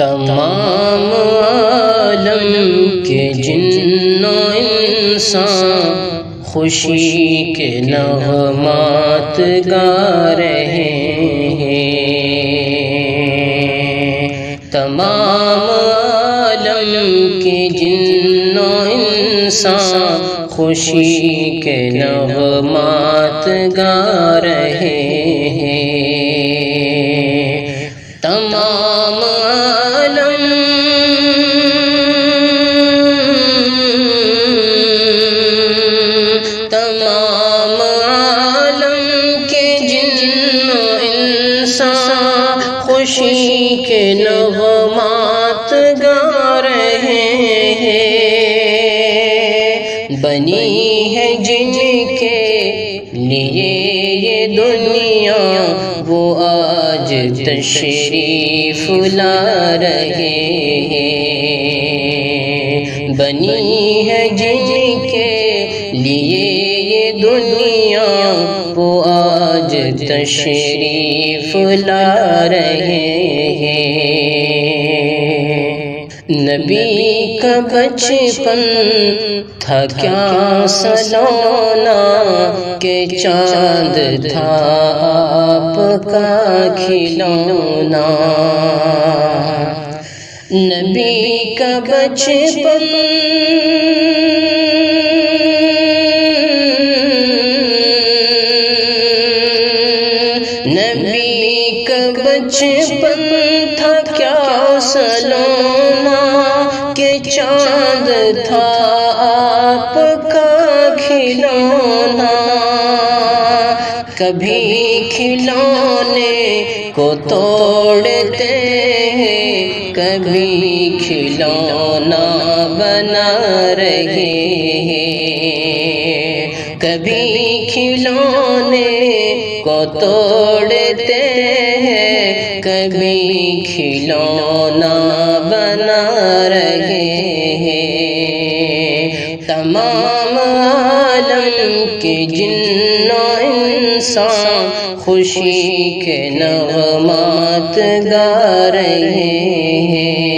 تمام عالم کے جن و انسان خوشی کے نغمات گا رہے ہیں۔ تمام عالم کے جن و انسان خوشی کے نغمات گا رہے ہیں۔ تمام عالم کے جن و انسان خوشی کے نغمات گا رہے ہیں۔ بنی ہے جن کے لیے یہ دنیا وہ آج تشریف لا رہے ہیں۔ بنی ہے جن کے لیے یہ دنیا وہ آج تشریف لا رہے ہیں۔ نبی کا بچپن تھا کیا سلونا کہ چاند تھا آپ کا کھلونا۔ نبی کا بچپن نبی کا بچپن تھا کیا سلونا کہ چاند تھا آپ کا کھلونا۔ کبھی کھلونے کو توڑتے ہیں، کبھی کھلونا بنا رہے ہیں۔ کبھی کھلونے کو توڑتے ہیں، کبھی کھلونا بنا رہے ہیں۔ تمام عالم کے جن و انسان خوشی کے نغمات گا رہے ہیں۔